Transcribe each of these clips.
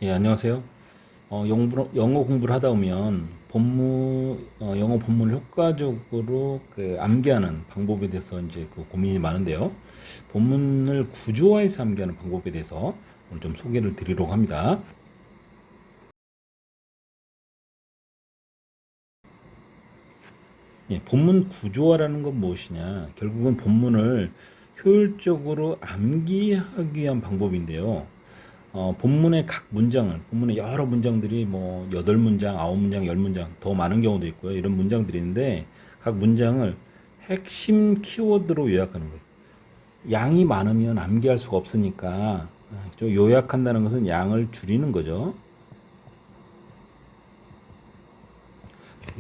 예, 안녕하세요. 영어 공부를 하다 보면 영어 본문을 효과적으로 암기하는 방법에 대해서 이제 고민이 많은데요. 본문을 구조화해서 암기하는 방법에 대해서 오늘 좀 소개를 드리려고 합니다. 예, 본문 구조화라는 건 무엇이냐? 결국은 본문을 효율적으로 암기하기 위한 방법인데요. 본문의 각 문장을, 본문의 여러 문장들이 뭐 8문장, 9문장, 10문장, 더 많은 경우도 있고요. 이런 문장들이 있는데 각 문장을 핵심 키워드로 요약하는 거예요. 양이 많으면 암기할 수가 없으니까 좀 요약한다는 것은 양을 줄이는 거죠.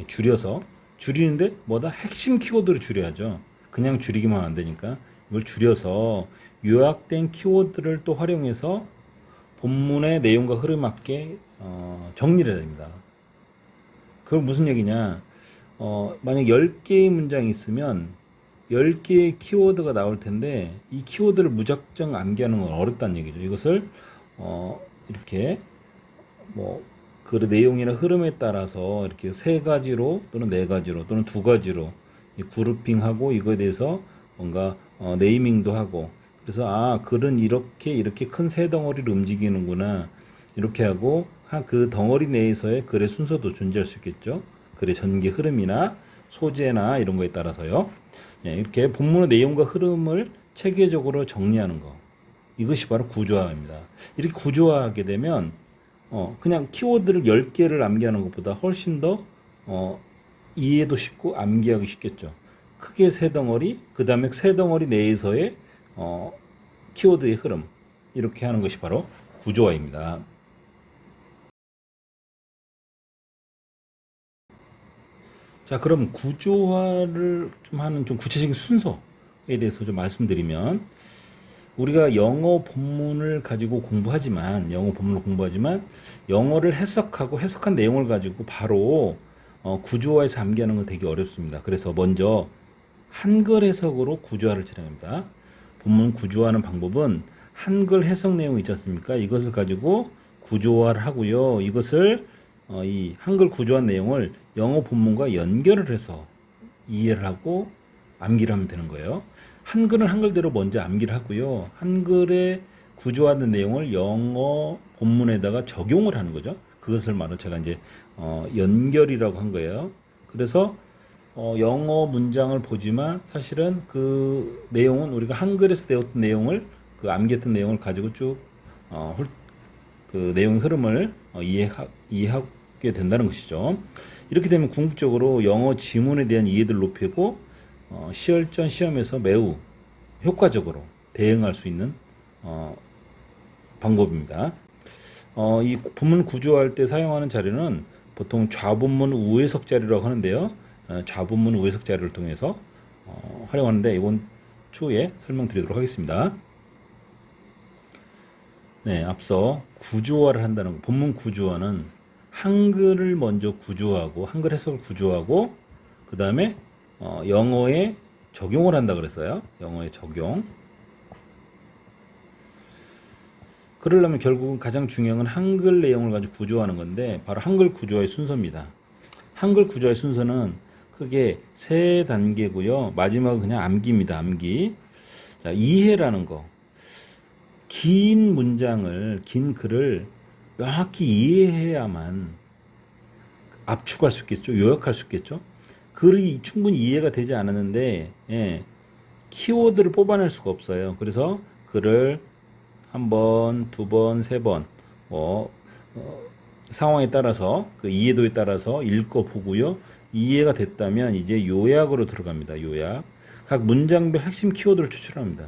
줄여서 줄이는데 뭐다? 핵심 키워드를 줄여야죠. 그냥 줄이기만 안 되니까 이걸 줄여서 요약된 키워드를 또 활용해서 본문의 내용과 흐름 맞게 정리를 해야 됩니다. 그건 무슨 얘기냐? 만약 10개의 문장이 있으면 10개의 키워드가 나올 텐데 이 키워드를 무작정 암기하는 건 어렵다는 얘기죠. 이것을 이렇게 뭐 그 내용이나 흐름에 따라서 이렇게 세 가지로 또는 네 가지로 또는 두 가지로 그룹핑하고 이거에 대해서 뭔가 네이밍도 하고 그래서 글은 이렇게 큰 세 덩어리를 움직이는구나 이렇게 하고 그 덩어리 내에서의 글의 순서도 존재할 수 있겠죠. 글의 전개 흐름이나 소재나 이런 거에 따라서요. 예, 이렇게 본문의 내용과 흐름을 체계적으로 정리하는 거. 이것이 바로 구조화입니다. 이렇게 구조화하게 되면 그냥 키워드를 10개를 암기하는 것보다 훨씬 더 이해도 쉽고 암기하기 쉽겠죠. 크게 세 덩어리, 그 다음에 세 덩어리 내에서의 어, 키워드의 흐름 이렇게 하는 것이 바로 구조화입니다. 자, 그럼 구조화를 좀 하는 좀 구체적인 순서에 대해서 좀 말씀드리면 우리가 영어 본문을 공부하지만 영어를 해석하고 해석한 내용을 가지고 바로 구조화해서 암기하는 건 되게 어렵습니다. 그래서 먼저 한글 해석으로 구조화를 진행합니다. 본문 구조화하는 방법은 한글 해석 내용 있지 않습니까? 이것을 가지고 구조화를 하고요. 이것을 이 한글 구조한 내용을 영어 본문과 연결을 해서 이해를 하고 암기를 하면 되는 거예요. 한글은 한글대로 먼저 암기를 하고요. 한글에 구조하는 내용을 영어 본문에다가 적용을 하는 거죠. 그것을 말로 제가 이제 연결이라고 한 거예요. 그래서 영어 문장을 보지만 사실은 그 내용은 우리가 한글에서 배웠던 내용을 그 암기했던 내용을 가지고 쭉 그 내용의 흐름을 이해하게 된다는 것이죠. 이렇게 되면 궁극적으로 영어 지문에 대한 이해도를 높이고 시열전 시험에서 매우 효과적으로 대응할 수 있는 어, 방법입니다. 이 본문 구조할 때 사용하는 자료는 보통 좌본문 우회석 자료라고 하는데요. 좌본문 우회석 자료를 통해서 활용하는데 이번 추후에 설명드리도록 하겠습니다. 네, 앞서 구조화를 한다는 본문 구조화는 한글을 먼저 구조하고 한글 해석을 구조하고 그 다음에 영어에 적용을 한다 그랬어요. 영어에 적용. 그러려면 결국은 가장 중요한 건 한글 내용을 가지고 구조하는 건데 바로 한글 구조화의 순서입니다. 한글 구조화의 순서는 크게 세 단계고요. 마지막은 그냥 암기입니다. 암기. 자, 이해라는 거. 긴 문장을, 긴 글을 명확히 이해해야만 압축할 수 있겠죠. 요약할 수 있겠죠. 글이 충분히 이해가 되지 않았는데, 예, 키워드를 뽑아낼 수가 없어요. 그래서 글을 한 번, 두 번, 세 번, 뭐, 상황에 따라서, 그 이해도에 따라서 읽어보고요. 이해가 됐다면 이제 요약으로 들어갑니다. 요약. 각 문장별 핵심 키워드를 추출합니다.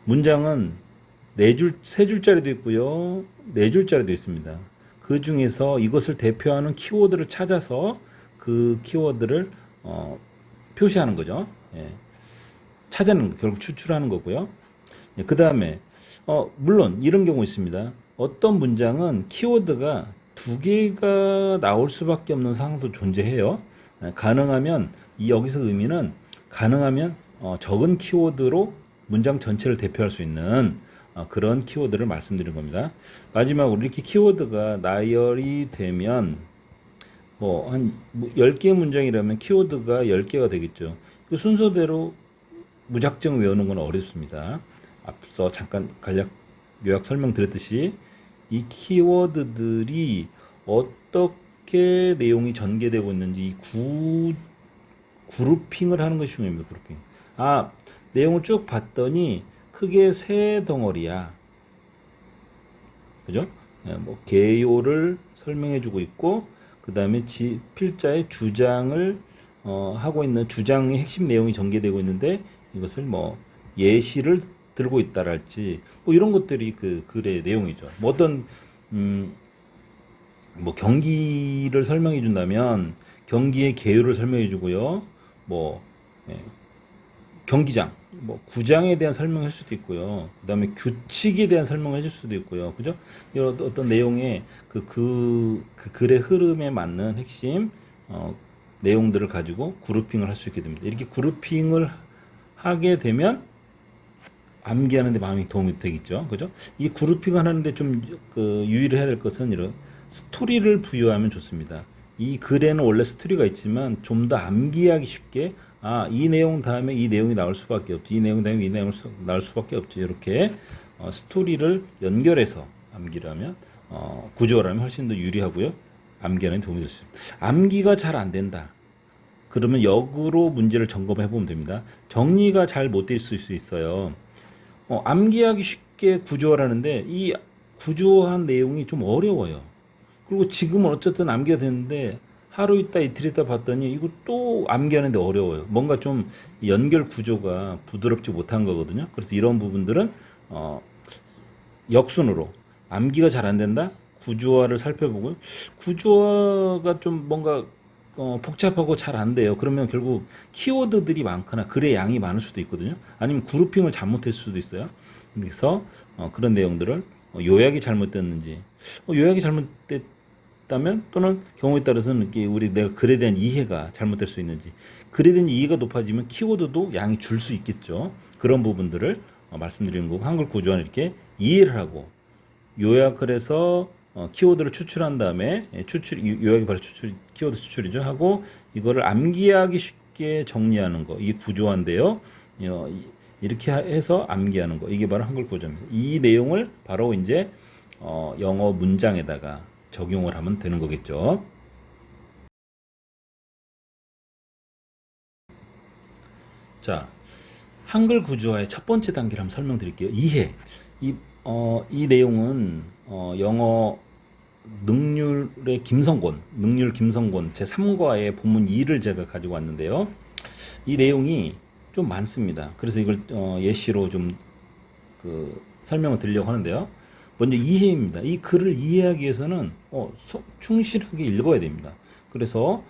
문장은 세 줄짜리도 있고요. 네 줄짜리도 있습니다. 그 중에서 이것을 대표하는 키워드를 찾아서 그 키워드를 표시하는 거죠. 예. 찾아내는 결국 추출하는 거고요. 예, 그 다음에 물론 이런 경우 있습니다. 어떤 문장은 키워드가 두 개가 나올 수밖에 없는 상황도 존재해요. 예, 가능하면 여기서 의미는 가능하면 적은 키워드로 문장 전체를 대표할 수 있는 그런 키워드를 말씀드린 겁니다. 마지막으로 이렇게 키워드가 나열이 되면 한 10개 문장이라면 키워드가 10개가 되겠죠. 그 순서대로 무작정 외우는 건 어렵습니다. 앞서 잠깐 간략 요약 설명드렸듯이 이 키워드들이 어떻게 내용이 전개되고 있는지 그룹핑을 하는 것이 중요합니다. 그룹핑. 내용을 쭉 봤더니 크게 세 덩어리야. 그죠? 개요를 설명해주고 있고, 그 다음에 필자의 주장을 하고 있는 주장의 핵심 내용이 전개되고 있는데 이것을 예시를 들고 있다랄지 이런 것들이 그 글의 내용이죠. 어떤 경기를 설명해 준다면 경기의 개요를 설명해 주고요. 예, 경기장, 구장에 대한 설명을 할 수도 있고요. 그 다음에 규칙에 대한 설명을 해줄 수도 있고요. 그죠? 이런 어떤 내용의 그 글의 흐름에 맞는 핵심, 내용들을 가지고 그룹핑을 할 수 있게 됩니다. 이렇게 그룹핑을 하게 되면 암기하는 데 많이 도움이 되겠죠. 그죠? 이 그룹핑을 하는데 좀 유의를 해야 될 것은 이런 스토리를 부여하면 좋습니다. 이 글에는 원래 스토리가 있지만 좀 더 암기하기 쉽게 이 내용 다음에 이 내용이 나올 수밖에 없지. 이 내용 다음에 이 내용이 나올 수밖에 없지. 이렇게 스토리를 연결해서 암기를 하면 구조라면 훨씬 더 유리하고요. 암기하는 데 도움이 될 수 있습니다. 암기가 잘 안 된다. 그러면 역으로 문제를 점검해 보면 됩니다. 정리가 잘 못 될 수 있어요. 암기하기 쉽게 구조하라는데 이 구조한 내용이 좀 어려워요. 그리고 지금은 어쨌든 암기가 됐는데 하루 있다 이틀 있다 봤더니 이거 또 암기하는데 어려워요. 뭔가 좀 연결 구조가 부드럽지 못한 거거든요. 그래서 이런 부분들은 역순으로 암기가 잘 안 된다. 구조화를 살펴보고요. 구조화가 좀 뭔가 복잡하고 잘 안 돼요. 그러면 결국 키워드들이 많거나 글의 양이 많을 수도 있거든요. 아니면 그룹핑을 잘못했을 수도 있어요. 그래서 그런 내용들을 요약이 잘못됐는지 요약이 잘못됐다면 또는 경우에 따라서는 내가 글에 대한 이해가 잘못될 수 있는지 글에 대한 이해가 높아지면 키워드도 양이 줄 수 있겠죠. 그런 부분들을 말씀드리는 거고 한글 구조화는 이렇게 이해를 하고 요약을 해서 키워드를 추출한 다음에 요약이 바로 키워드 추출이죠. 하고 이거를 암기하기 쉽게 정리하는 거 이게 구조화인데요. 이렇게 해서 암기하는 거 이게 바로 한글 구조입니다. 이 내용을 바로 이제 영어 문장에다가 적용을 하면 되는 거겠죠. 자, 한글 구조화의 첫 번째 단계를 한번 설명드릴게요. 이해. 이 내용은 영어 능률 김성곤 제3과의 본문 2를 제가 가지고 왔는데요. 이 내용이 좀 많습니다. 그래서 이걸 예시로 좀 설명을 드리려고 하는데요. 먼저 이해입니다. 이 글을 이해하기 위해서는 충실하게 읽어야 됩니다. 그래서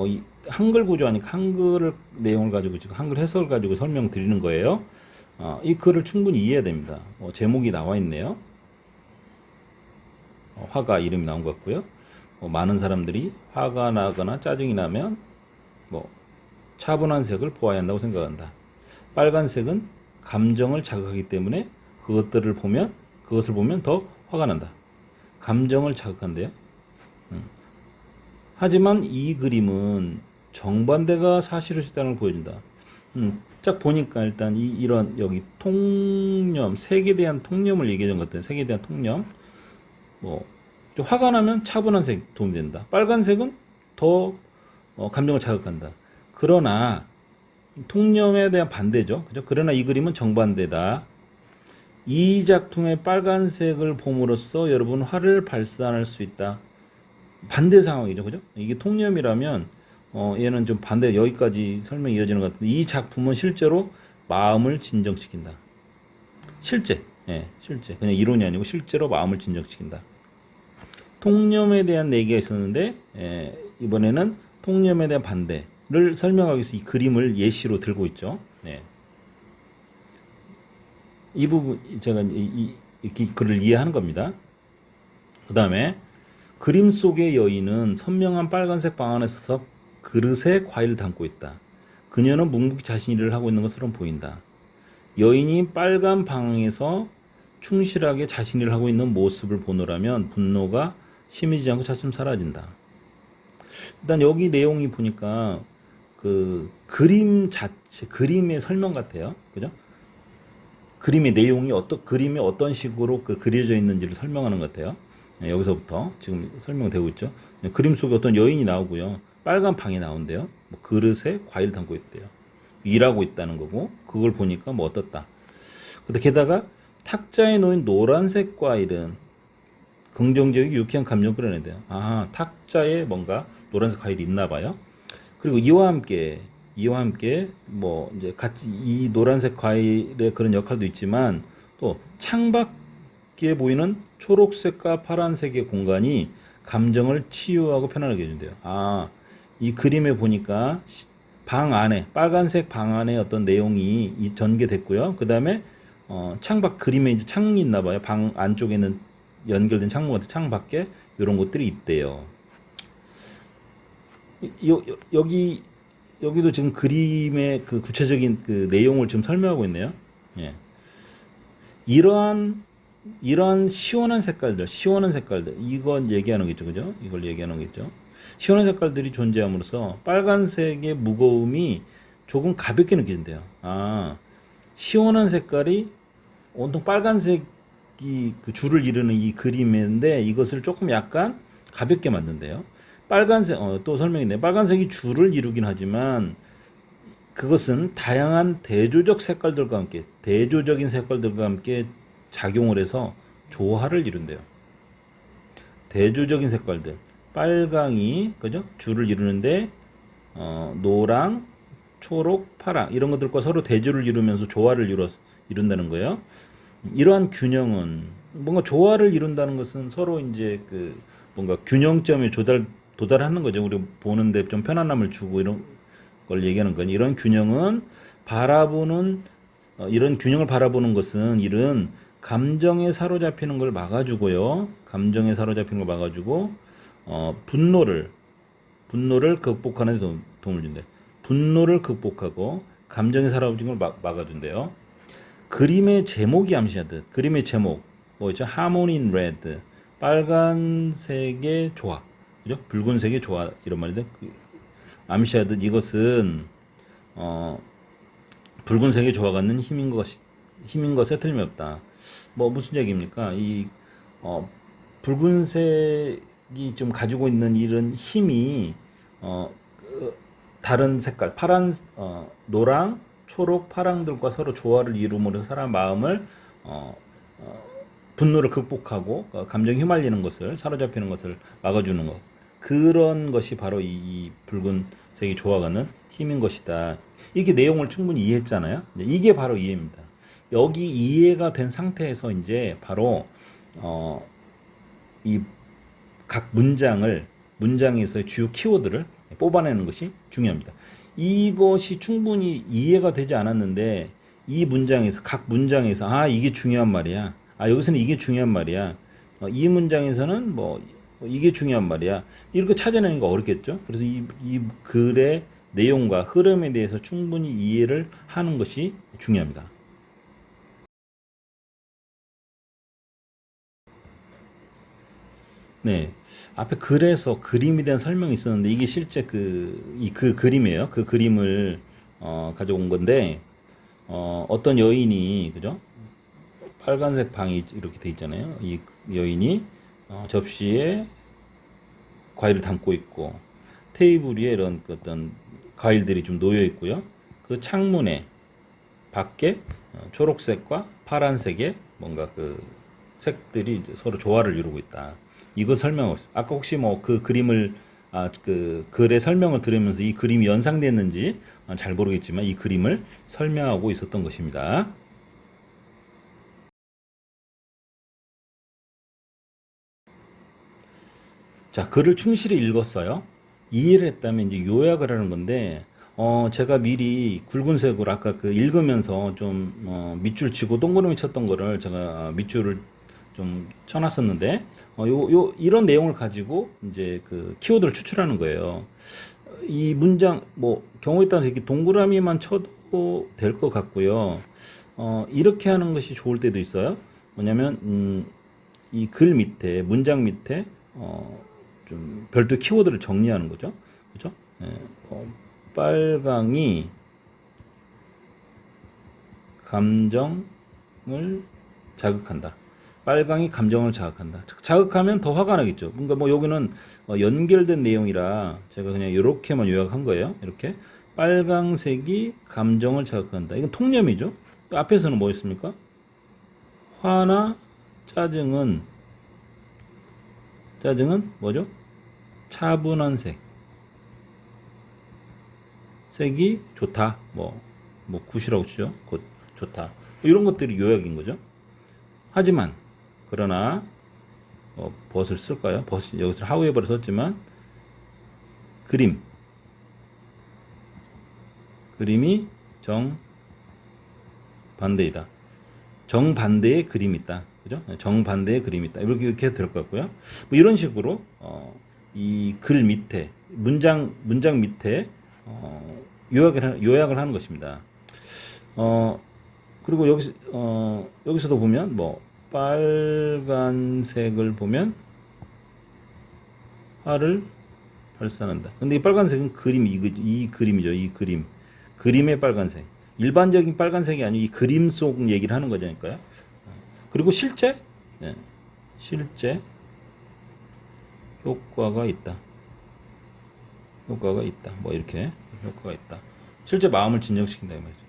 이 한글 구조하니까 한글 내용을 가지고 지금 한글 해석을 가지고 설명드리는 거예요. 이 글을 충분히 이해해야 됩니다. 제목이 나와 있네요. 화가 이름이 나온 것 같고요. 많은 사람들이 화가 나거나 짜증이 나면 차분한 색을 보아야 한다고 생각한다. 빨간색은 감정을 자극하기 때문에 그것을 보면 더 화가 난다. 감정을 자극한대요. 하지만 이 그림은 정반대가 사실일 수 있다는 걸 보여준다. 딱 보니까 일단 이런 여기 통념, 색에 대한 통념을 얘기하는 것 같아요. 색에 대한 통념. 좀 화가 나면 차분한 색 도움이 된다. 빨간색은 더 감정을 자극한다. 그러나 통념에 대한 반대죠. 그죠? 그러나 이 그림은 정반대다. 이 작품의 빨간색을 봄으로써 여러분 화를 발산할 수 있다. 반대 상황이죠. 그죠? 이게 통념이라면 얘는 좀 반대 여기까지 설명이 이어지는 것 같은데 이 작품은 실제로 마음을 진정시킨다. 실제 그냥 이론이 아니고 실제로 마음을 진정시킨다. 통념에 대한 얘기가 있었는데 이번에는 통념에 대한 반대를 설명하기 위해서 이 그림을 예시로 들고 있죠. 이 부분 제가 이렇게 글을 이해하는 겁니다. 그 다음에 그림 속의 여인은 선명한 빨간색 방 안에 서서 그릇에 과일을 담고 있다. 그녀는 묵묵히 자신 일을 하고 있는 것처럼 보인다. 여인이 빨간 방에서 충실하게 자신이 일 하고 있는 모습을 보느라면 분노가 심해지지 않고 차츰 사라진다. 일단 여기 내용이 보니까 그 그림 자체, 그림의 설명 같아요. 그죠? 그림의 내용이 그림이 어떤 식으로 그려져 있는지를 설명하는 것 같아요. 여기서부터 지금 설명되고 있죠. 그림 속에 어떤 여인이 나오고요. 빨간 방이 나온대요. 뭐 그릇에 과일 담고 있대요. 일하고 있다는 거고, 그걸 보니까 뭐 어떻다. 근데 게다가 탁자에 놓인 노란색 과일은 긍정적이고 유쾌한 감정을 끌어낸대요. 아, 탁자에 뭔가 노란색 과일이 있나 봐요. 그리고 이와 함께 뭐 이제 같이 이 노란색 과일의 그런 역할도 있지만 또 창밖에 보이는 초록색과 파란색의 공간이 감정을 치유하고 편안하게 해준대요. 아, 이 그림에 보니까 방 안에 빨간색 방 안에 어떤 내용이 전개됐고요. 그 다음에 창밖 그림에 이제 창이 있나 봐요. 방 안쪽에는 연결된 창문 같은 창 밖에 이런 것들이 있대요. 여기 여기도 지금 그림의 그 구체적인 그 내용을 지금 설명하고 있네요. 예. 이러한 시원한 색깔들, 이건 얘기하는 거겠죠, 그죠? 이걸 얘기하는 거겠죠. 시원한 색깔들이 존재함으로써 빨간색의 무거움이 조금 가볍게 느껴진대요. 아, 시원한 색깔이 온통 빨간색이 그 줄을 이루는 이 그림인데 이것을 조금 약간 가볍게 만든대요. 빨간색, 또 설명인데 빨간색이 줄을 이루긴 하지만 그것은 다양한 대조적인 색깔들과 함께 작용을 해서 조화를 이룬대요. 대조적인 색깔들, 빨강이 그죠? 줄을 이루는데 노랑, 초록, 파랑 이런 것들과 서로 대조를 이루면서 조화를 이룬다는 거예요. 이러한 균형은 뭔가 조화를 이룬다는 것은 서로 이제 그 뭔가 균형점에 도달하는 거죠. 우리 보는데 좀 편안함을 주고 이런 걸 얘기하는 거니 이런 균형은 이런 균형을 바라보는 것은 이런 감정에 사로잡히는 걸 막아주고요. 감정에 사로잡히는 걸 막아주고 분노를 극복하는 데 도움을 준대. 분노를 극복하고 감정에 사로잡히는 걸 막아준대요. 그림의 제목이 암시하듯 그림의 제목 뭐 있죠? 하모니 인 레드 빨간색의 조화 그죠? 붉은색의 조화 이런 말인데 암시하듯 이것은 붉은색의 조화 갖는 힘인 것에 틀림없다. 뭐 무슨 얘기입니까? 이 붉은색이 좀 가지고 있는 이런 힘이 다른 색깔 파란 노랑 초록 파랑들과 서로 조화를 이루므로 사람 마음을 분노를 극복하고 감정이 휘말리는 것을 사로잡히는 것을 막아주는 것 그런 것이 바로 이 붉은색이 조화가는 힘인 것이다. 이렇게 내용을 충분히 이해했잖아요. 이게 바로 이해입니다. 여기 이해가 된 상태에서 이제 바로 이 각 문장에서의 주요 키워드를 뽑아내는 것이 중요합니다. 이것이 충분히 이해가 되지 않았는데 각 문장에서 이게 중요한 말이야. 여기서는 이게 중요한 말이야. 이 문장에서는 뭐 이게 중요한 말이야. 이렇게 찾아내는 거 어렵겠죠? 그래서 이 글의 내용과 흐름에 대해서 충분히 이해를 하는 것이 중요합니다. 네. 앞에 글에서 그림에 대한 설명이 있었는데 이게 실제 그 그림이에요. 그 그림을 가져온 건데 어떤 여인이 그죠? 빨간색 방이 이렇게 돼 있잖아요. 이 여인이 접시에 과일을 담고 있고 테이블 위에 이런 어떤 과일들이 좀 놓여 있고요. 그 창문에 밖에 초록색과 파란색의 뭔가 그 색들이 이제 서로 조화를 이루고 있다. 이거 설명하고 있어요. 아까 혹시 뭐 그 그림을 그 글의 설명을 들으면서 이 그림이 연상됐는지 잘 모르겠지만 이 그림을 설명하고 있었던 것입니다. 자, 글을 충실히 읽었어요. 이해를 했다면 이제 요약을 하는 건데, 제가 미리 굵은색으로 아까 그 읽으면서 좀, 밑줄 치고 동그라미 쳤던 거를 제가 밑줄을 좀 쳐놨었는데, 이런 내용을 가지고 이제 그 키워드를 추출하는 거예요. 이 문장, 뭐, 경우에 따라서 이렇게 동그라미만 쳐도 될 것 같고요. 이렇게 하는 것이 좋을 때도 있어요. 뭐냐면 이 글 밑에 문장 밑에 좀 별도 키워드를 정리하는 거죠. 그죠? 예, 빨강이 감정을 자극한다. 빨강이 감정을 자극한다. 자극하면 더 화가 나겠죠. 그러니까 뭐 여기는 연결된 내용이라 제가 그냥 이렇게만 요약한 거예요. 이렇게 빨강색이 감정을 자극한다. 이건 통념이죠. 앞에서는 뭐였습니까? 화나 짜증은 뭐죠? 차분한 색이 좋다. 뭐 굿이라고 치죠. 굿, 좋다. 이런 것들이 요약인 거죠. 하지만 그러나 벗을 쓸까요? 벗 여기서 however를 썼지만 그림이 정반대이다. 정반대의 그림이 있다. 그죠? 정반대의 그림이 있다. 이렇게 될 것 같고요. 뭐 이런 식으로 이 글 밑에 문장 밑에 요약을 하는 것입니다. 그리고 여기서도 보면 뭐 빨간색을 보면 화를 발산한다. 근데 이 빨간색은 이 그림이죠. 이 그림의 빨간색. 일반적인 빨간색이 아니고 이 그림 속 얘기를 하는 거잖아요. 그리고 실제 효과가 있다. 뭐 이렇게 효과가 있다. 실제 마음을 진정시킨다 이 말이죠.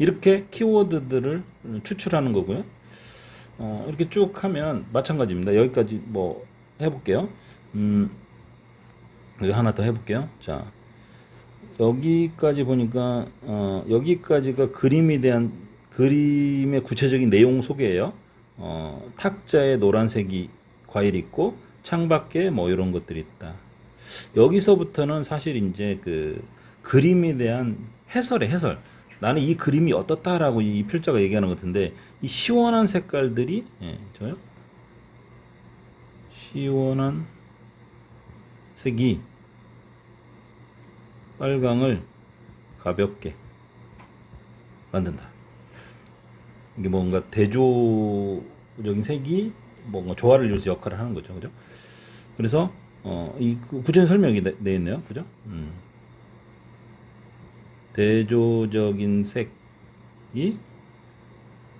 이렇게 키워드들을 추출하는 거고요. 이렇게 쭉 하면 마찬가지입니다. 여기까지 뭐 해볼게요. 여기 하나 더 해볼게요. 자, 여기까지 보니까 여기까지가 그림의 구체적인 내용 소개예요. 탁자에 노란색이 과일이 있고 창밖에 뭐 이런 것들이 있다. 여기서부터는 사실 이제 그 그림에 대한 해설. 나는 이 그림이 어떻다라고 이 필자가 얘기하는 것 같은데, 이 시원한 색깔들이, 저요? 시원한 색이 빨강을 가볍게 만든다. 이게 뭔가 대조적인 색이 뭔가 조화를 이루면서 역할을 하는 거죠. 그죠? 그래서, 이 구체적인 설명이 되어 있네요. 그죠? 대조적인 색이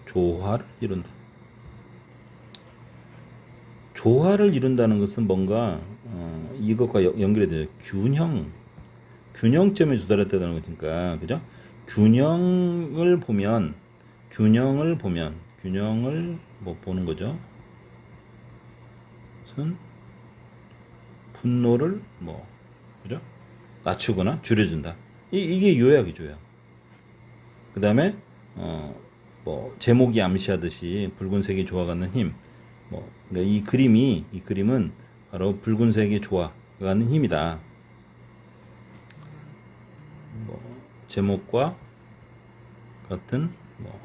조화를 이룬다. 조화를 이룬다는 것은 뭔가 이것과 연결이 돼요. 균형점에 도달했다는 거니까, 그죠? 균형을 뭐 보는 거죠. 무슨 분노를 뭐, 그죠? 낮추거나 줄여준다. 이게 요약이죠. 그 다음에 뭐 제목이 암시하듯이 붉은색이 조화가는 힘. 그러니까 이 그림은 바로 붉은색의 조화가는 힘이다. 뭐 제목과 같은 뭐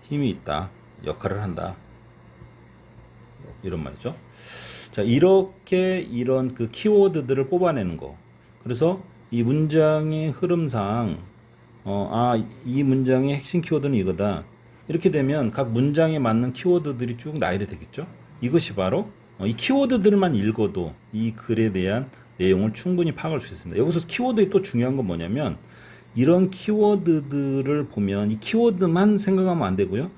힘이 있다. 역할을 한다. 이런 말이죠. 자, 이런 그 키워드들을 뽑아내는 거. 그래서 이 문장의 흐름상 이 문장의 핵심 키워드는 이거다. 이렇게 되면 각 문장에 맞는 키워드들이 쭉 나열이 되겠죠. 이것이 바로 이 키워드들만 읽어도 이 글에 대한 내용을 충분히 파악할 수 있습니다. 여기서 키워드의 또 중요한 건 뭐냐면, 이런 키워드들을 보면 이 키워드만 생각하면 안 되고요.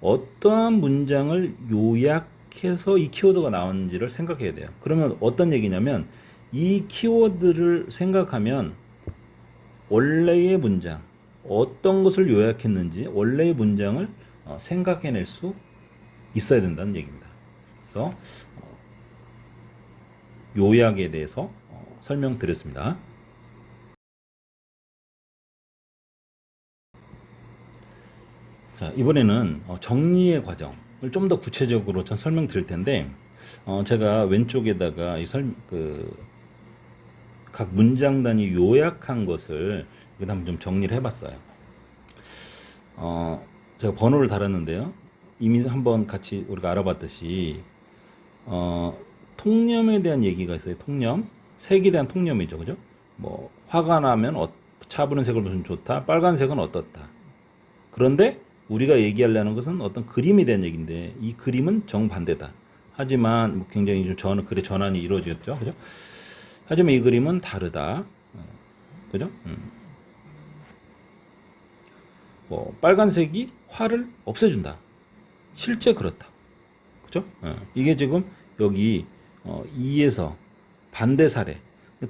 어떠한 문장을 요약해서 이 키워드가 나오는지를 생각해야 돼요. 그러면 어떤 얘기냐면, 이 키워드를 생각하면 원래의 문장, 어떤 것을 요약했는지 원래의 문장을 생각해낼 수 있어야 된다는 얘기입니다. 그래서 요약에 대해서 설명드렸습니다. 자, 이번에는 정리의 과정을 좀 더 구체적으로 전 설명드릴 텐데, 제가 왼쪽에다가 각 문장 단위 요약한 것을 한번 좀 정리를 해봤어요. 제가 번호를 달았는데요. 이미 한번 같이 우리가 알아봤듯이 통념에 대한 얘기가 있어요. 통념, 색에 대한 통념이죠, 그죠? 화가 나면 차분한 색을 보면 좋다. 빨간색은 어떻다. 그런데 우리가 얘기하려는 것은 어떤 그림에 대한 얘기인데 이 그림은 정반대다. 하지만 뭐 굉장히 좀 전환이 이루어졌죠. 그죠? 하지만 이 그림은 다르다. 그죠? 뭐 빨간색이 화를 없애준다. 실제 그렇다. 그죠? 이게 지금 여기 2에서 반대 사례.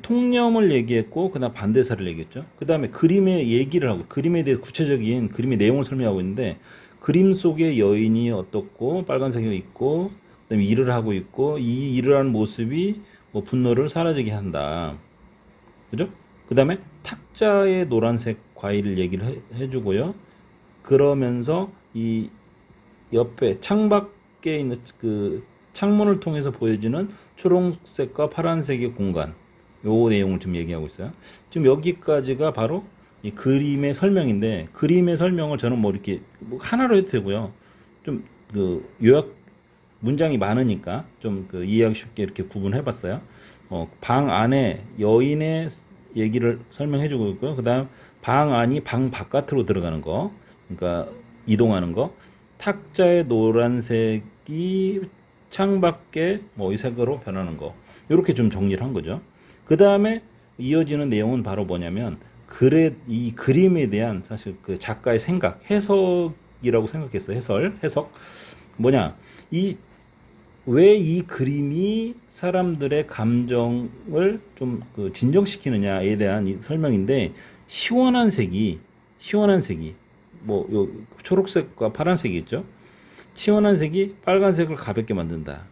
통념을 얘기했고 그다음 반대 사례를 얘기했죠. 그다음에 그림의 얘기를 하고 그림에 대해 구체적인 그림의 내용을 설명하고 있는데 그림 속에 여인이 어떻고 빨간색이 있고 그다음에 일을 하고 있고 이 일을 하는 모습이 뭐 분노를 사라지게 한다. 그죠? 그다음에 탁자의 노란색 과일을 얘기를 해주고요. 그러면서 이 옆에 창밖에 있는 그 창문을 통해서 보여지는 초록색과 파란색의 공간, 요 내용을 좀 얘기하고 있어요. 지금 여기까지가 바로 이 그림의 설명인데 그림의 설명을 저는 뭐 이렇게 뭐 하나로 해도 되고요. 좀 그 요약 문장이 많으니까 좀 그 이해하기 쉽게 이렇게 구분해봤어요. 방 안에 여인의 얘기를 설명해주고 있고요. 그다음 방 안이 방 바깥으로 들어가는 거, 그러니까 이동하는 거. 탁자의 노란색이 창밖에 뭐 이 색으로 변하는 거. 이렇게 좀 정리를 한 거죠. 그 다음에 이어지는 내용은 바로 뭐냐면 이 그림에 대한 사실 그 작가의 생각, 해석이라고 생각했어요. 해석. 뭐냐? 왜 이 그림이 사람들의 감정을 좀 그 진정시키느냐에 대한 이 설명인데 시원한 색이 뭐 요 초록색과 파란색이 있죠. 시원한 색이 빨간색을 가볍게 만든다.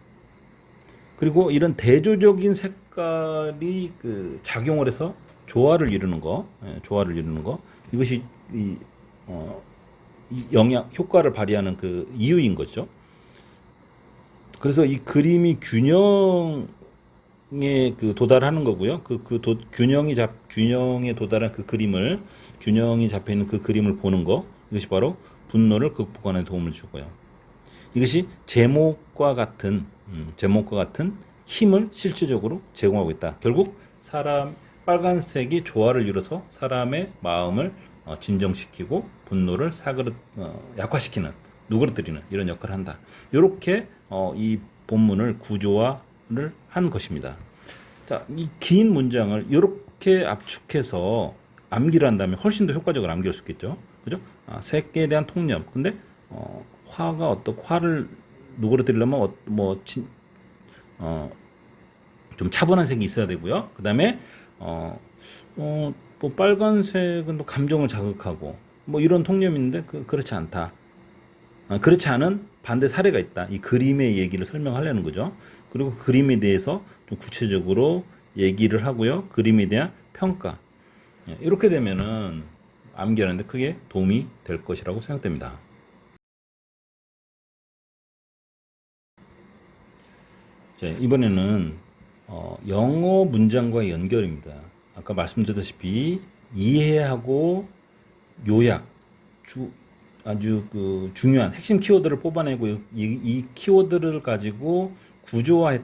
그리고 이런 대조적인 색깔이 그 작용을 해서 조화를 이루는 거, 조화를 이루는 거. 이것이 이 영향 효과를 발휘하는 그 이유인 거죠. 그래서 이 그림이 균형에 그 도달하는 거고요. 균형에 도달한 그 그림을 균형이 잡혀 있는 그 그림을 보는 거. 이것이 바로 분노를 극복하는 데 도움을 주고요. 이것이 제목과 같은 힘을 실질적으로 제공하고 있다. 결국 빨간색이 조화를 이뤄서 사람의 마음을 진정시키고 분노를 약화시키는, 누그러뜨리는 이런 역할을 한다. 이렇게 이 본문을 구조화를 한 것입니다. 자, 이 긴 문장을 이렇게 압축해서 암기를 한다면 훨씬 더 효과적으로 암기할 수 있겠죠. 그죠? 색에 대한 통념. 근데 화를 누그러뜨리려면 좀 차분한 색이 있어야 되고요. 그 다음에 뭐 빨간색은 또 감정을 자극하고 뭐 이런 통념인데 그렇지 않다. 그렇지 않은 반대 사례가 있다. 이 그림의 얘기를 설명하려는 거죠. 그리고 그 그림에 대해서 좀 구체적으로 얘기를 하고요. 그림에 대한 평가. 이렇게 되면은 암기하는데 크게 도움이 될 것이라고 생각됩니다. 자, 이번에는 영어 문장과의 연결입니다. 아까 말씀드렸다시피 이해하고 요약, 아주 그 중요한 핵심 키워드를 뽑아내고 이 키워드를 가지고 구조화해서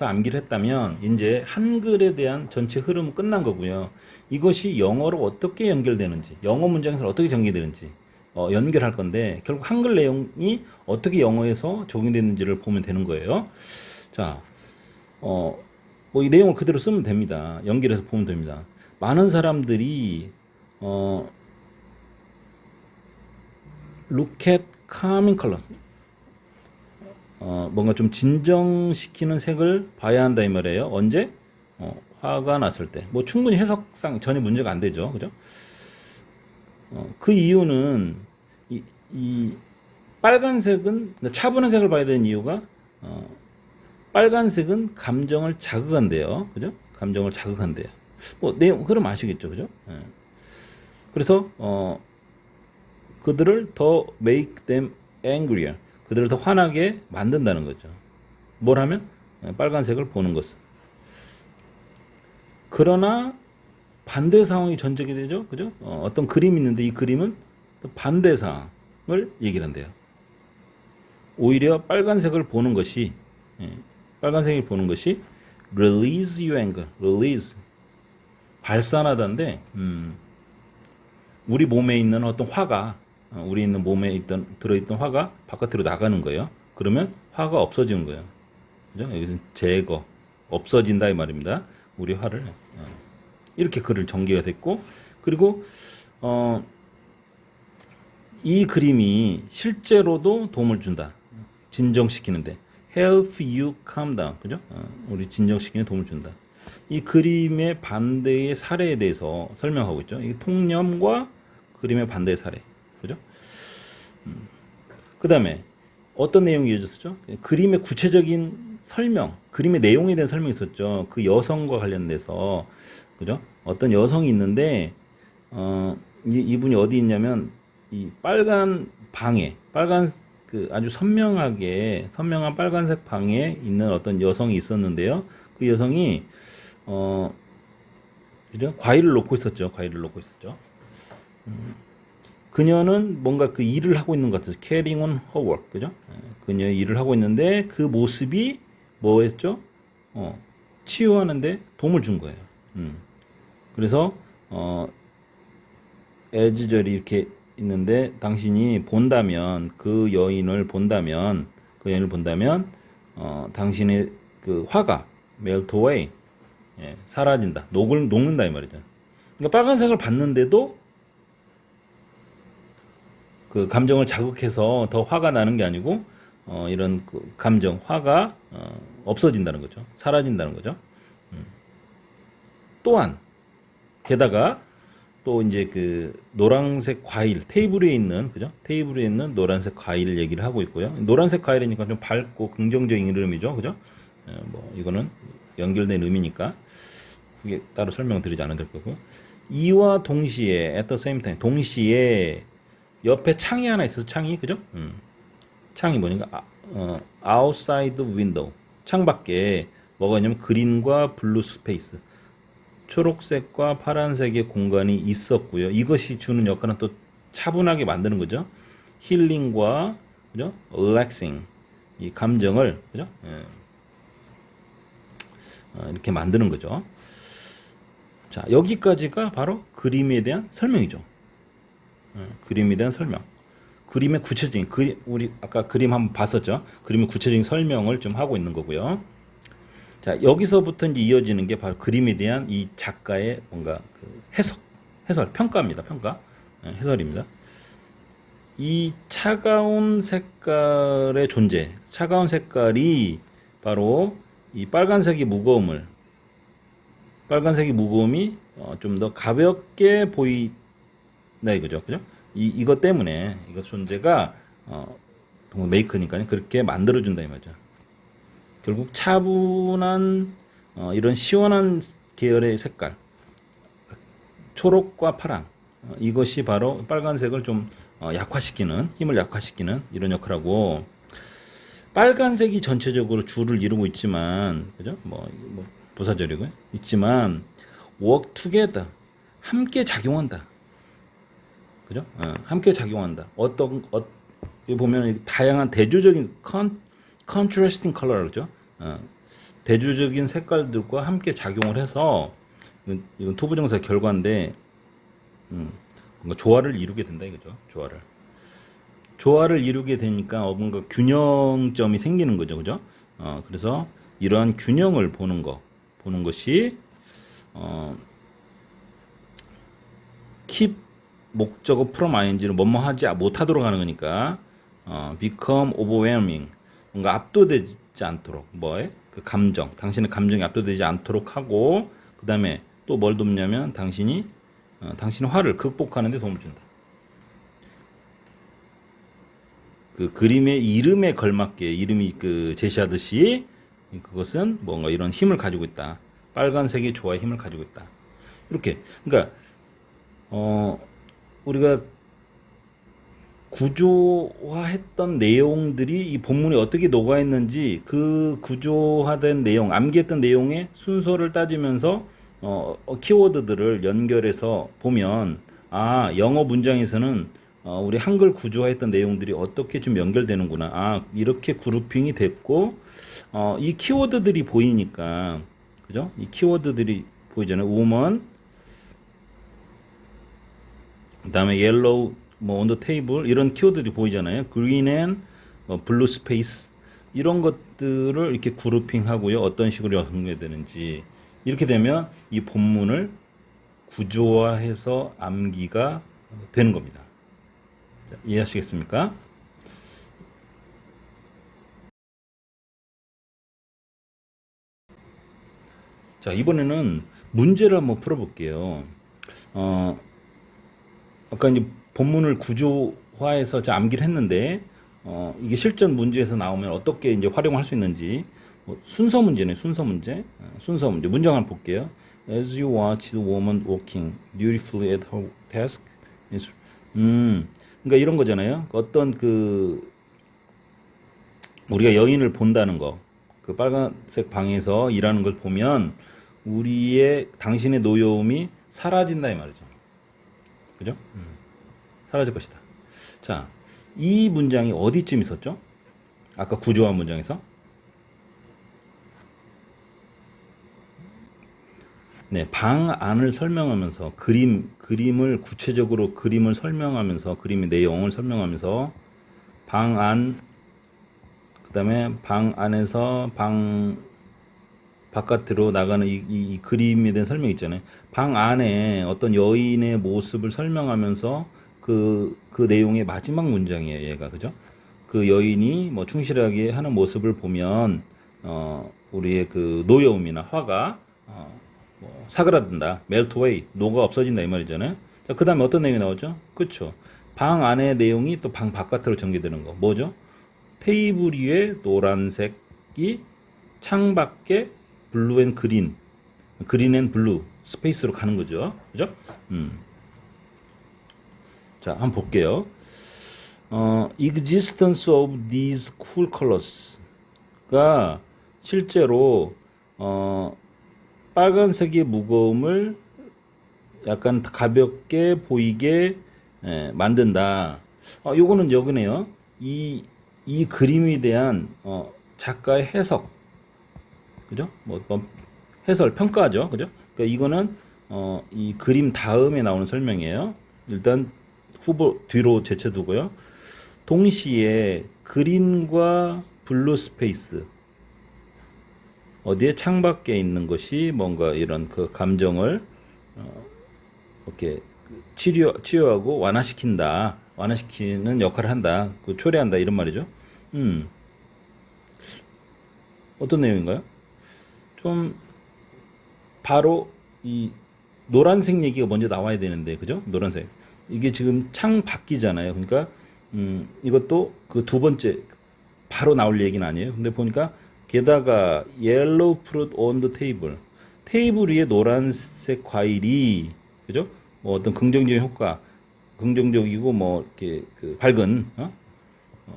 암기를 했다면 이제 한글에 대한 전체 흐름은 끝난 거고요. 이것이 영어로 어떻게 연결되는지, 영어 문장에서 어떻게 전개되는지 연결할 건데 결국 한글 내용이 어떻게 영어에서 적용되는지를 보면 되는 거예요. 자, 뭐 이 내용을 그대로 쓰면 됩니다. 연결해서 보면 됩니다. 많은 사람들이 look at calming colors. 뭔가 좀 진정시키는 색을 봐야 한다 이 말이에요. 언제? 화가 났을 때. 뭐 충분히 해석상 전혀 문제가 안 되죠. 그죠? 그 이유는 이 빨간색은 차분한 색을 봐야 되는 이유가 빨간색은 감정을 자극한대요. 그죠? 감정을 자극한대요. 뭐 내용 흐름 아시겠죠? 그죠? 그래서 그들을 더 make them angrier. 그들을 더 화나게 만든다는 거죠. 뭘 하면? 빨간색을 보는 것은. 그러나 반대 상황이 전제가 되죠. 그죠? 어떤 그림이 있는데 이 그림은 반대 상황을 얘기를 한대요. 오히려 빨간색을 보는 것이 release your anger. release. 발산하다인데 우리 몸에 있는 어떤 화가 우리 있는 몸에 들어있던 화가 바깥으로 나가는 거예요. 그러면 화가 없어지는 거예요. 그죠? 여기서 제거, 없어진다 이 말입니다. 우리 화를. 이렇게 글을 전개가 됐고, 그리고 이 그림이 실제로도 도움을 준다. 진정시키는데. help you calm down. 그죠? 우리 진정시키는 도움을 준다. 이 그림의 반대의 사례에 대해서 설명하고 있죠. 이 통념과 그림의 반대의 사례. 그죠? 그 다음에 어떤 내용이 이어졌죠? 그림의 구체적인 설명, 그림의 내용에 대한 설명이 있었죠. 그 여성과 관련돼서. 그죠? 어떤 여성이 있는데, 이분이 어디 있냐면, 이 빨간 방에, 아주 선명한 빨간색 방에 있는 어떤 여성이 있었는데요. 그 여성이, 그죠? 과일을 놓고 있었죠. 그녀는 뭔가 그 일을 하고 있는 것 같아요. carrying on her work. 그죠? 그녀의 일을 하고 있는데 그 모습이 뭐였죠? 치유하는데 도움을 준 거예요. 그래서, 애지절이 이렇게 있는데 당신이 본다면, 그 여인을 본다면, 당신의 그 화가 melt away. 사라진다. 녹는다 이 말이죠. 그러니까 빨간색을 봤는데도 그 감정을 자극해서 더 화가 나는 게 아니고 이런 그 감정, 화가 없어진다는 거죠. 사라진다는 거죠. 또한 게다가 또 이제 그 노란색 과일 테이블에 있는 그죠? 테이블에 있는 노란색 과일 얘기를 하고 있고요. 노란색 과일이니까 좀 밝고 긍정적인 이름이죠, 그죠? 뭐 이거는 연결된 의미니까 그게 따로 설명드리지 않아도 될 거고. 이와 동시에 at the same time 동시에 옆에 창이 하나 있어, 창이 그죠? 창이 뭐니까 outside window 창 밖에 뭐가 있냐면 그린과 블루 스페이스 초록색과 파란색의 공간이 있었고요. 이것이 주는 역할은 또 차분하게 만드는 거죠. 힐링과 그죠? relaxing 이 감정을 그죠? 이렇게 만드는 거죠. 자, 여기까지가 바로 그림에 대한 설명이죠. 그림에 대한 설명. 그림의 구체적인 우리 아까 그림 한번 봤었죠. 그림의 구체적인 설명을 좀 하고 있는 거고요. 자, 여기서부터 이제 이어지는 게 바로 그림에 대한 이 작가의 뭔가 그 해설, 평가입니다. 평가. 해설입니다. 이 차가운 색깔의 존재, 차가운 색깔이 바로 이 빨간색의 무거움이 좀 더 가볍게 보인다 이거죠. 그죠? 이것 때문에 이것 존재가 메이크니까 그렇게 만들어준다 이 말이죠. 결국 차분한 이런 시원한 계열의 색깔 초록과 파랑 이것이 바로 빨간색을 좀 힘을 약화시키는 이런 역할하고 빨간색이 전체적으로 주를 이루고 있지만 그죠? 뭐 부사절이고요. 있지만 work together 함께 작용한다. 그죠? 함께 작용한다. 여기 보면 다양한 대조적인 contrasting color죠. 대조적인 색깔들과 함께 작용을 해서 이건 투부정사 결과인데 뭔가 조화를 이루게 된다 이거죠. 조화를 이루게 되니까 뭔가 균형점이 생기는 거죠. 그죠? 그래서 이러한 균형을 보는 것이 keep 목적어 from ing를 뭐뭐 하지 못하도록 하는 거니까 become overwhelming 뭔가 압도되지 않도록 그 감정 당신의 감정이 압도되지 않도록 하고 그 다음에 또 뭘 돕냐면 당신의 화를 극복하는 데 도움을 준다. 그 그림의 이름에 걸맞게 이름이 그 제시하듯이 그것은 뭔가 이런 힘을 가지고 있다. 빨간색이 조화의 힘을 가지고 있다. 이렇게 그러니까 우리가 구조화했던 내용들이 이 본문에 어떻게 녹아있는지 그 구조화된 내용, 암기했던 내용의 순서를 따지면서 키워드들을 연결해서 보면 영어 문장에서는 우리 한글 구조화했던 내용들이 어떻게 좀 연결되는구나. 이렇게 그룹핑이 됐고 이 키워드들이 보이니까 그죠? 이 키워드들이 보이잖아요. woman 그다음에 yellow 뭐 on the table 이런 키워드들이 보이잖아요. green and blue space 이런 것들을 이렇게 그룹핑하고요. 어떤 식으로 연결되는지 이렇게 되면 이 본문을 구조화해서 암기가 되는 겁니다. 자, 이해하시겠습니까? 자, 이번에는 문제를 한번 풀어볼게요. 아까 이제 본문을 구조화해서 암기를 했는데, 이게 실전 문제에서 나오면 어떻게 이제 활용할 수 있는지, 순서 문제네, 순서 문제. 순서 문제. 문장 한번 볼게요. As you watch the woman walking dutifully at her task. 그러니까 이런 거잖아요. 어떤 우리가 여인을 본다는 거, 그 빨간색 방에서 일하는 걸 보면 당신의 노여움이 사라진다 이 말이죠. 그죠? 사라질 것이다. 자, 이 문장이 어디쯤 있었죠? 아까 구조화 문장에서. 네, 방 안을 설명하면서 구체적으로 그림을 설명하면서 그림의 내용을 설명하면서 방 안, 그다음에 방 안에서 방 바깥으로 나가는 이 그림에 대한 설명 있잖아요. 방 안에 어떤 여인의 모습을 설명하면서 그 내용의 마지막 문장이에요, 얘가. 그죠? 그 여인이 뭐 충실하게 하는 모습을 보면, 우리의 그 노여움이나 화가, 뭐 사그라든다. melt away. 녹아 없어진다. 이 말이잖아요. 자, 그 다음에 어떤 내용이 나오죠? 그쵸. 방 안의 내용이 또 방 바깥으로 전개되는 거. 뭐죠? 테이블 위에 노란색이 창밖에 블루 앤 그린 앤 블루 스페이스로 가는 거죠. 그죠? 자, 한번 볼게요. Existence of these cool colors가 실제로 빨간색의 무거움을 약간 가볍게 보이게 만든다. 요거는 여기네요. 이 그림에 대한 작가의 해석, 그죠? 뭐 해설, 평가죠, 그죠? 그러니까 이거는 이 그림 다음에 나오는 설명이에요. 일단 뒤로 제쳐두고요. 동시에 그린과 블루 스페이스 어디에 창밖에 있는 것이 뭔가 이런 그 감정을 이렇게 치유하고 완화시키는 역할을 한다. 초래한다 이런 말이죠. 어떤 내용인가요? 좀 바로 이 노란색 얘기가 먼저 나와야 되는데, 그죠? 노란색. 이게 지금 창 밖이잖아요. 그러니까 이것도 그 두 번째 바로 나올 얘기는 아니에요. 근데 보니까 게다가 yellow fruit on the table. 테이블 위에 노란색 과일이, 그죠? 뭐 어떤 긍정적인 효과, 긍정적이고 뭐 이렇게 그 밝은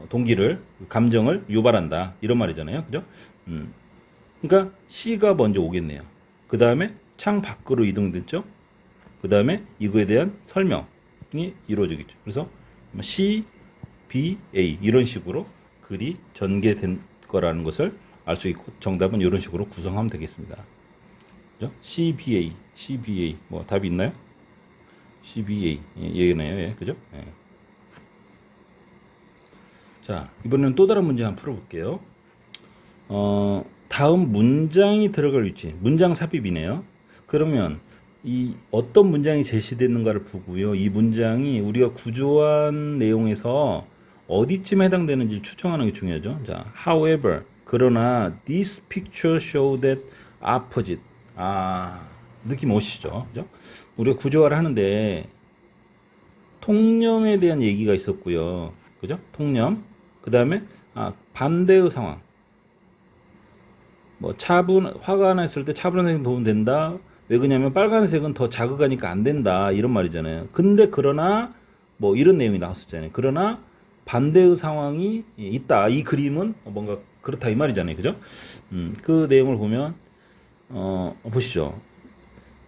동기를, 감정을 유발한다 이런 말이잖아요. 그죠? 그러니까 C가 먼저 오겠네요. 그 다음에 창 밖으로 이동됐죠. 그 다음에 이거에 대한 설명이 이루어지겠죠. 그래서 C, B, A 이런 식으로 글이 전개된 거라는 것을 알 수 있고, 정답은 이런 식으로 구성하면 되겠습니다. 그죠? CBA, CBA 뭐 답이 있나요? CBA 얘기네요. 예, 그죠? 예. 자, 이번에는 또 다른 문제 한번 풀어볼게요. 다음 문장이 들어갈 위치, 문장 삽입이네요. 그러면 이 어떤 문장이 제시됐는가를 보고요. 이 문장이 우리가 구조한 내용에서 어디쯤 해당되는지 추정하는 게 중요하죠. 자, however, 그러나 this picture show that opposite. 느낌 오시죠? 그죠? 우리가 구조화를 하는데 통념에 대한 얘기가 있었고요. 그죠? 통념. 그 다음에 반대의 상황. 뭐 화가 났을 때 차분한 도움 된다. 왜 그러냐면 빨간색은 더 자극하니까 안 된다 이런 말이잖아요. 근데 그러나 뭐 이런 내용이 나왔었잖아요. 그러나 반대의 상황이 있다. 이 그림은 뭔가 그렇다 이 말이잖아요. 그죠? 그 내용을 보면 보시죠.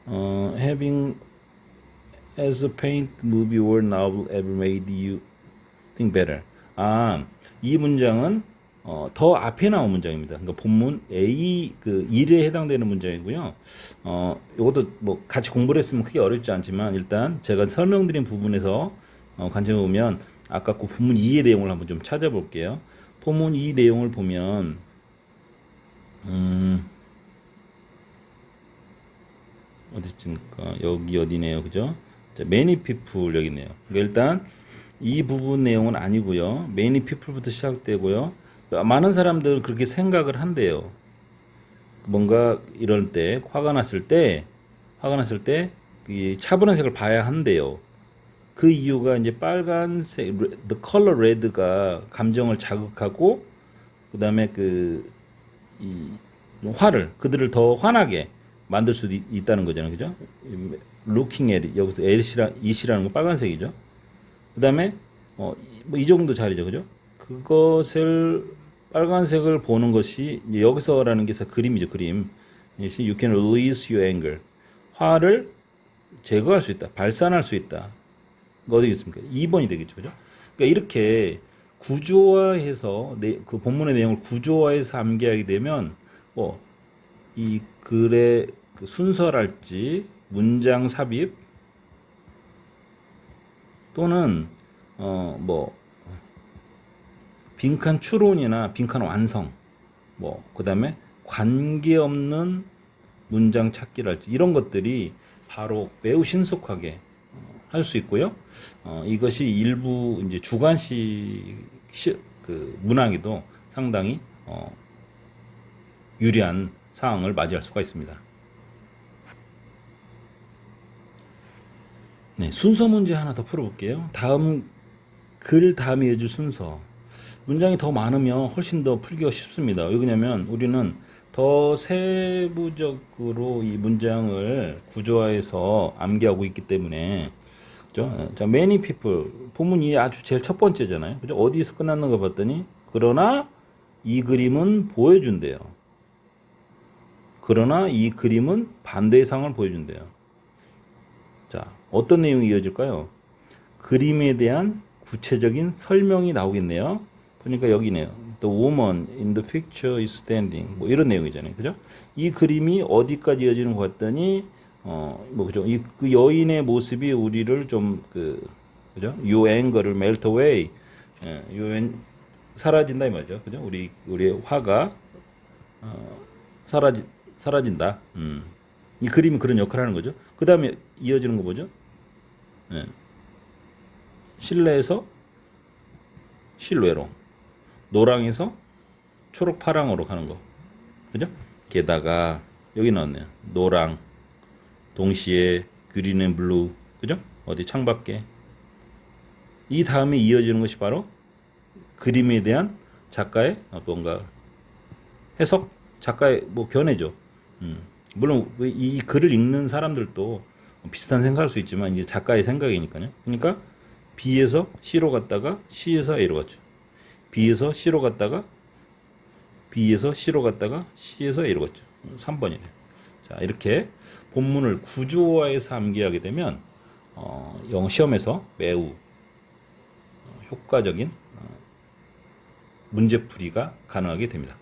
Having as a paint movie or novel ever made you think better. 이 문장은 더 앞에 나온 문장입니다. 그러니까 본문 A 그 1에 해당되는 문장이고요. 이것도 뭐 같이 공부를 했으면 크게 어렵지 않지만 일단 제가 설명드린 부분에서 관점을 보면 아까 그 본문 2의 내용을 한번 좀 찾아볼게요. 본문 2 내용을 보면 어디쯤일까? 여기 어디네요, 그죠? 자, many people 여기 있네요. 그러니까 일단 이 부분 내용은 아니고요. many people부터 시작되고요. 많은 사람들은 그렇게 생각을 한대요. 뭔가 이럴 때 화가 났을 때 이 차분한 색을 봐야 한대요. 그 이유가 이제 빨간색, the color red가 감정을 자극하고 그다음에 이 그들을 더 환하게 만들 수도 있다는 거잖아요, 그죠? looking at it, 여기서 it이라는 건 빨간색이죠. 그다음에 뭐 이 정도 자리죠, 그죠? 그것을 빨간색을 보는 것이 이제 여기서라는 게 그림이죠, 그림. You can release your anger. 화를 제거할 수 있다, 발산할 수 있다. 어디겠습니까? 2번이 되겠죠, 그죠? 그러니까 이렇게 구조화해서 그 본문의 내용을 구조화해서 암기하게 되면 이 글의 그 순서랄지 문장 삽입 또는 빈칸 추론이나 빈칸 완성 그다음에 관계없는 문장 찾기랄지 이런 것들이 바로 매우 신속하게 할 수 있고요. 이것이 일부 이제 주관식 그 문항에도 상당히 유리한 사항을 맞이할 수가 있습니다. 네, 순서 문제 하나 더 풀어볼게요. 다음에 이어질 순서. 문장이 더 많으면 훨씬 더 풀기가 쉽습니다. 왜 그러냐면 우리는 더 세부적으로 이 문장을 구조화해서 암기하고 있기 때문에, 그죠? 자, many people. 본문이 아주 제일 첫 번째잖아요. 그죠? 어디서 끝났는가 봤더니, 그러나 이 그림은 보여준대요. 그러나 이 그림은 반대의 상황을 보여준대요. 자, 어떤 내용이 이어질까요? 그림에 대한 구체적인 설명이 나오겠네요. 그러니까 여기네요. The woman in the picture is standing. 뭐 이런 내용이잖아요. 그죠? 이 그림이 어디까지 이어지는 것 같더니, 그죠? 그 여인의 모습이 우리를 좀, 그죠? Your anger를 melt away. 사라진다, 이 말이죠. 그죠? 우리의 화가, 사라진다. 이 그림이 그런 역할을 하는 거죠. 그 다음에 이어지는 거 뭐죠? 실내에서 실외로, 노랑에서 초록 파랑으로 가는 거, 그죠? 게다가 여기 나왔네요. 노랑 동시에 그린 앤 블루, 그죠? 어디 창밖에. 이 다음에 이어지는 것이 바로 그림에 대한 작가의 뭔가 해석, 작가의 견해죠. 물론 이 글을 읽는 사람들도 비슷한 생각할 수 있지만 이제 작가의 생각이니까요. 그러니까 B에서 C로 갔다가 C에서 A로 갔죠. B에서 C로 갔다가 B에서 C로 갔다가 C에서 A로 갔죠. 3번이네요. 자, 이렇게 본문을 구조화해서 암기하게 되면 영어 시험에서 매우 효과적인 문제풀이가 가능하게 됩니다.